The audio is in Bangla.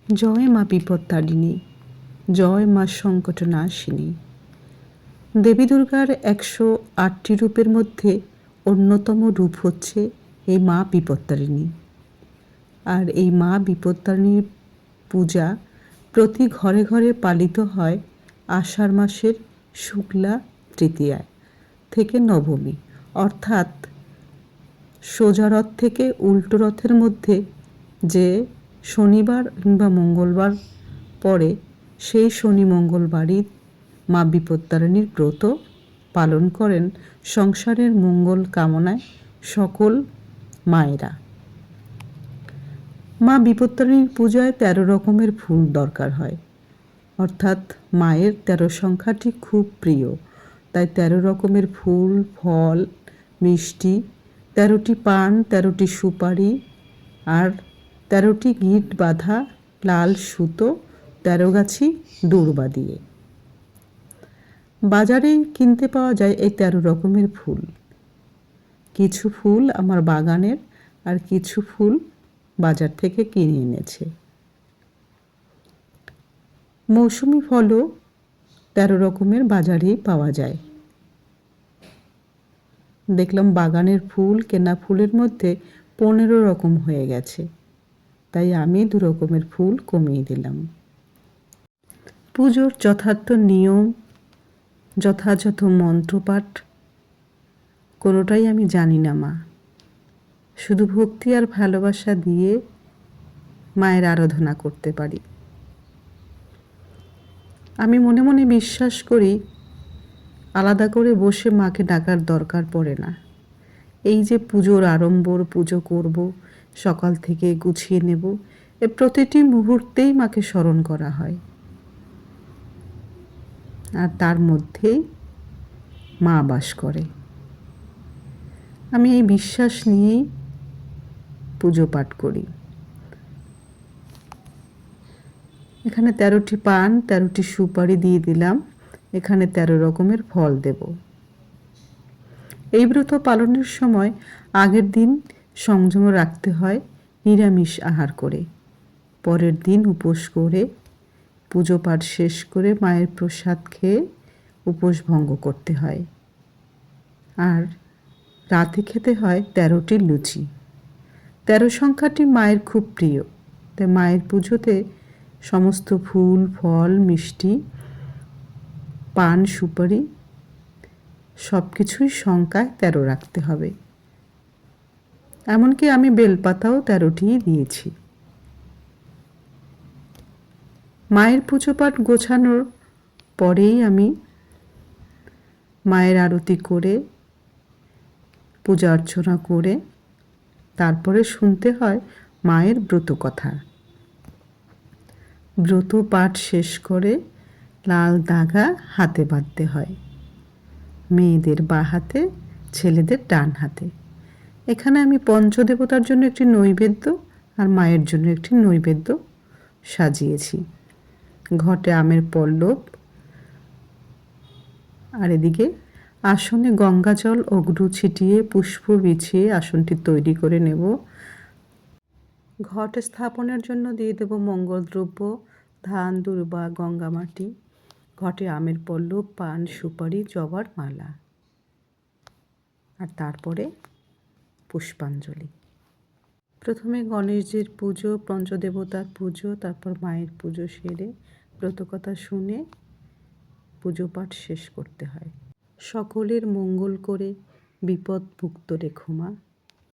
জয় মা বিপত্তারিণী, জয় মা সংকটনাশিনী। দেবী দুর্গার 108টি রূপের মধ্যে অন্যতম রূপ হচ্ছে এই মা বিপত্তারিণী। আর এই মা বিপত্তারিণীর পূজা প্রতি ঘরে ঘরে পালিত হয় আষাঢ় মাসের শুক্লা তৃতীয়ায় থেকে নবমী, অর্থাৎ সোজা রথ থেকে উল্টো রথের মধ্যে যে শনিবার কিংবা মঙ্গলবার পরে সেই শনি মঙ্গলবারই মা বিপত্তারিণীর ব্রত পালন করেন সংসারের মঙ্গল কামনায় সকল মায়েরা। মা বিপত্তারিণীর পূজায় 13 রকমের ফুল দরকার হয়, অর্থাৎ মায়ের 13 সংখ্যাটি খুব প্রিয়, তাই 13 রকমের ফুল, ফল, মিষ্টি, 13টি পান, 13টি সুপারি আর 13টি গিঁট বাঁধা লাল সুতো 13 গাছি দূর্বা দিয়ে। বাজারে কিনতে পাওয়া যায় এই 13 রকমের ফুল। কিছু ফুল আমার বাগানের আর কিছু ফুল বাজার থেকে কিনে এনেছে। মৌসুমি ফলও 13 রকমের বাজারেই পাওয়া যায়। দেখলাম বাগানের ফুল কেনা ফুলের মধ্যে 15 রকম হয়ে গেছে, তাই আমি 2 রকমের ফুল কমিয়ে দিলাম। পুজোর যথার্থ নিয়ম, যথাযথ মন্ত্রপাঠ কোনোটাই আমি জানি না মা। শুধু ভক্তি আর ভালোবাসা দিয়ে মায়ের আরাধনা করতে পারি। আমি মনে মনে বিশ্বাস করি আলাদা করে বসে মাকে ডাকার দরকার পড়ে না। এই যে পুজোর আড়ম্বর, পুজো করব, সকাল থেকে গুছিয়ে নেব, এ প্রতিটি মুহূর্তেই মাকে স্মরণ করা হয়, আর তার মধ্যেই মা বাস করে। আমি এই বিশ্বাস নিয়েই পুজো পাঠ করি। এখানে 13টি পান, 13টি সুপারি দিয়ে দিলাম। এখানে 13 রকমের ফল দেব। এই ব্রত পালনের সময় আগের দিন সংযম রাখতে হয় নিরামিষ আহার করে। পরের দিন উপোস করে পুজো পাঠ শেষ করে মায়ের প্রসাদ খেয়ে উপোস ভঙ্গ করতে হয়। আর রাতে খেতে হয় 13টি লুচি। 13 সংখ্যাটি মায়ের খুব প্রিয়, তাই মায়ের পুজোতে সমস্ত ফুল, ফল, মিষ্টি, পান, সুপারি সব কিছুই সংখ্যায় 13 রাখতে হবে। এমনকি আমি বেলপাতাও 13টিই দিয়েছি। মায়ের পুজো পাঠ গোছানোর পরেই আমি মায়ের আরতি করে পূজা অর্চনা করে তারপরে শুনতে হয় মায়ের ব্রত কথা। ব্রত পাঠ শেষ করে লাল দাগা হাতে বাঁধতে হয়, মেয়েদের বাঁ হাতে, ছেলেদের ডান হাতে। এখানে আমি পঞ্চদেবতার জন্য একটি নৈবেদ্য আর মায়ের জন্য একটি নৈবেদ্য সাজিয়েছি। ঘটে আমের পল্লব, আর এদিকে আসনে গঙ্গা জল অগ্রু ছিটিয়ে পুষ্প বিছিয়ে আসনটি তৈরি করে নেব। ঘট স্থাপনের জন্য দিয়ে দেব মঙ্গলদ্রব্য, ধান, দুর্বা, গঙ্গা মাটি, ঘটে আমের পল্লব, পান, সুপারি, জবার মালা, আর তারপরে পুষ্পাঞ্জলি। প্রথমে গণেশজির পুজো, পঞ্চদেবতার পুজো, তারপর মায়ের পুজো সেরে ব্রতকথা শুনে পুজো পাঠ শেষ করতে হয়। সকলের মঙ্গল করে বিপদ মুক্ত রেখো মা।